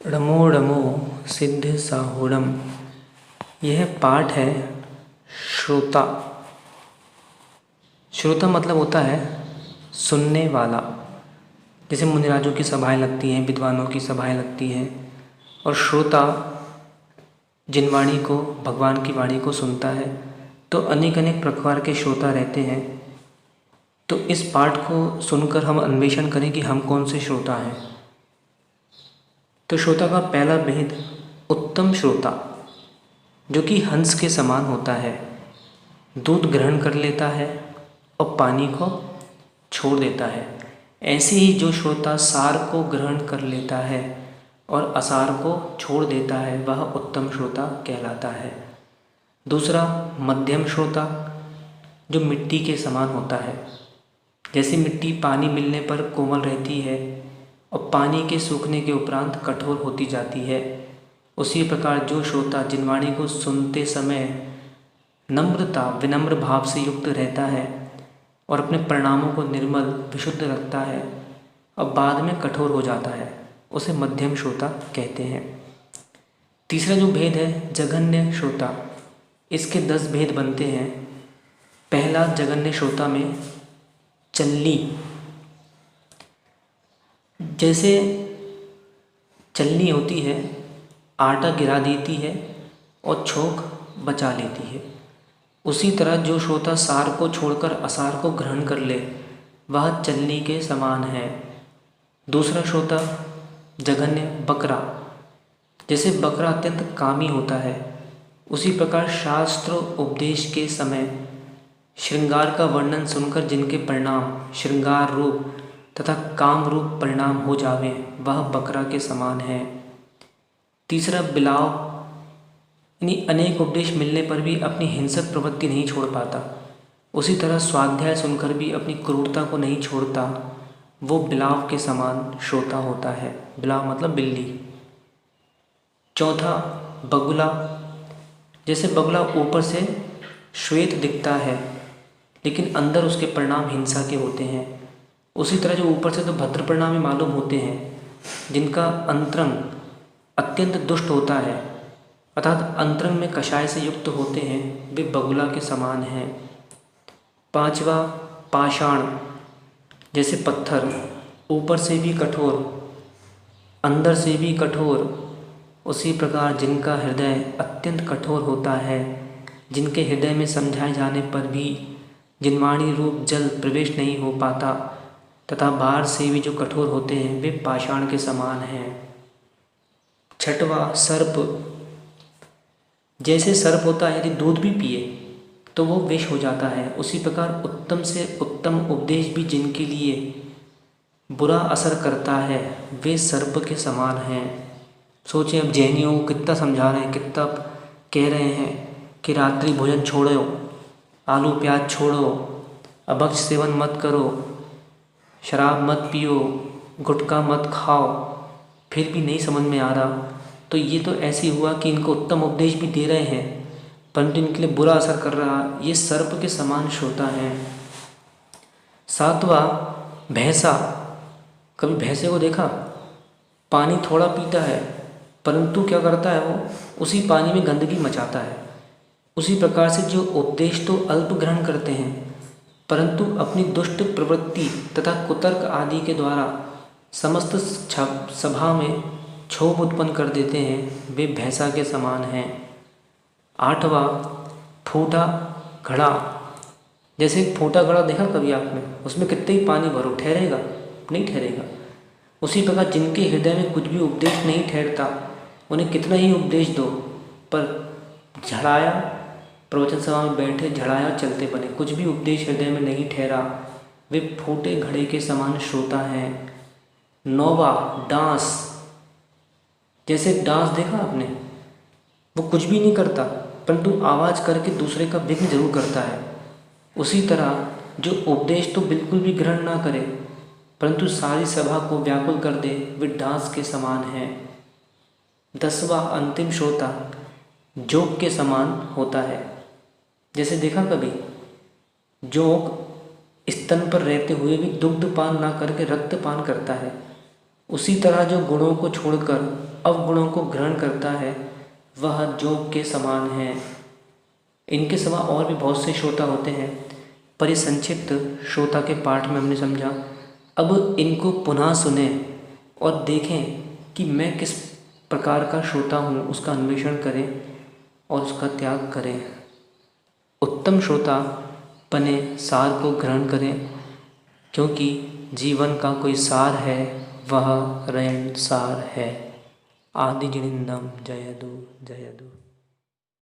रमो रमो सिद्ध साहुरम। यह पाठ है श्रोता। श्रोता मतलब होता है सुनने वाला। जैसे मुनिराजों की सभाएं लगती हैं, विद्वानों की सभाएं लगती हैं, और श्रोता जिन वाणी को, भगवान की वाणी को सुनता है, तो अनेक अनेक प्रकार के श्रोता रहते हैं। तो इस पाठ को सुनकर हम अन्वेषण करें कि हम कौन से श्रोता हैं। तो श्रोता का पहला भेद उत्तम श्रोता, जो कि हंस के समान होता है, दूध ग्रहण कर लेता है और पानी को छोड़ देता है। ऐसे ही जो श्रोता सार को ग्रहण कर लेता है और असार को छोड़ देता है, वह उत्तम श्रोता कहलाता है। दूसरा मध्यम श्रोता, जो मिट्टी के समान होता है। जैसे मिट्टी पानी मिलने पर कोमल रहती है और पानी के सूखने के उपरांत कठोर होती जाती है, उसी प्रकार जो श्रोता जिन वाणी को सुनते समय नम्रता, विनम्र भाव से युक्त रहता है और अपने परिणामों को निर्मल, विशुद्ध रखता है और बाद में कठोर हो जाता है, उसे मध्यम श्रोता कहते हैं। तीसरा जो भेद है जघन्य श्रोता। इसके 10 भेद बनते हैं। पहला जघन्य श्रोता में चलनी। जैसे चलनी होती है, आटा गिरा देती है और छोंक बचा लेती है, उसी तरह जो श्रोता सार को छोड़कर असार को ग्रहण कर ले, वह चलनी के समान है। दूसरा श्रोता जघन्य बकरा। जैसे बकरा अत्यंत कामी होता है, उसी प्रकार शास्त्र उपदेश के समय श्रृंगार का वर्णन सुनकर जिनके परिणाम श्रृंगार रूप तथा काम रूप परिणाम हो जावे, वह बकरा के समान है। तीसरा बिलाव, यानी अनेक उपदेश मिलने पर भी अपनी हिंसक प्रवृत्ति नहीं छोड़ पाता, उसी तरह स्वाध्याय सुनकर भी अपनी क्रूरता को नहीं छोड़ता, वो बिलाव के समान श्रोता होता है। बिलाव मतलब बिल्ली। चौथा बगुला। जैसे बगुला ऊपर से श्वेत दिखता है, लेकिन अंदर उसके परिणाम हिंसा के होते हैं, उसी तरह जो ऊपर से तो भद्र परिणाम मालूम होते हैं, जिनका अंतरंग अत्यंत दुष्ट होता है, अर्थात अंतरंग में कषाय से युक्त होते हैं, वे बगुला के समान हैं। पांचवा पाषाण। जैसे पत्थर ऊपर से भी कठोर, अंदर से भी कठोर, उसी प्रकार जिनका हृदय अत्यंत कठोर होता है, जिनके हृदय में समझाए जाने पर भी जिनवाणी रूप जल प्रवेश नहीं हो पाता तथा बाहर से भी जो कठोर होते हैं, वे पाषाण के समान हैं। छठवा सर्प। जैसे सर्प होता है, यदि दूध भी पिए तो वो विष हो जाता है, उसी प्रकार उत्तम से उत्तम उपदेश भी जिनके लिए बुरा असर करता है, वे सर्प के समान हैं। सोचें, अब जैनियों को कितना समझा रहे हैं, कितना कह रहे हैं कि रात्रि भोजन छोड़ो, आलू प्याज छोड़ो, अभक्ष सेवन मत करो, शराब मत पियो, गुटखा मत खाओ, फिर भी नहीं समझ में आ रहा, तो ये तो ऐसे हुआ कि इनको उत्तम उपदेश भी दे रहे हैं परंतु इनके लिए बुरा असर कर रहा। ये सर्प के समान श्रोता हैं। सातवां भैंसा। कभी भैंसे को देखा? पानी थोड़ा पीता है, परंतु क्या करता है, वो उसी पानी में गंदगी मचाता है। उसी प्रकार से जो उपदेश तो अल्प ग्रहण करते हैं, परंतु अपनी दुष्ट प्रवृत्ति तथा कुतर्क आदि के द्वारा समस्त सभा में क्षोभ उत्पन्न कर देते हैं, वे भैंसा के समान हैं। आठवां फूटा घड़ा। जैसे एक फूटा घड़ा देखा कभी आपने? उसमें कितने ही पानी भरो, ठहरेगा? नहीं ठहरेगा। उसी प्रकार जिनके हृदय में कुछ भी उपदेश नहीं ठहरता, उन्हें कितना ही उपदेश दो, पर झड़ाया, प्रवचन सभा में बैठे झड़ाया चलते बने, कुछ भी उपदेश हृदय में नहीं ठहरा, वे फूटे घड़े के समान श्रोता हैं। नौवां डांस। जैसे डांस देखा आपने? वो कुछ भी नहीं करता, परंतु आवाज़ करके दूसरे का विघ्न जरूर करता है। उसी तरह जो उपदेश तो बिल्कुल भी ग्रहण ना करे, परंतु सारी सभा को व्याकुल कर दे, वे डांस के समान हैं। 10वां अंतिम श्रोता जोक के समान होता है। जैसे देखा कभी? जोक स्तन पर रहते हुए भी दुग्ध पान ना करके रक्त पान करता है। उसी तरह जो गुणों को छोड़कर अवगुणों को ग्रहण करता है वह जोग के समान है। इनके सिवा और भी बहुत से श्रोता होते हैं, पर ये संक्षिप्त श्रोता के पाठ में हमने समझा। अब इनको पुनः सुने और देखें कि मैं किस प्रकार का श्रोता हूँ, उसका अन्वेषण करें और उसका त्याग करें। उत्तम श्रोता बने सार को ग्रहण करें, क्योंकि जीवन का कोई सार है वह रयन सार है। आदि जिनिंदम जयदु जयदु।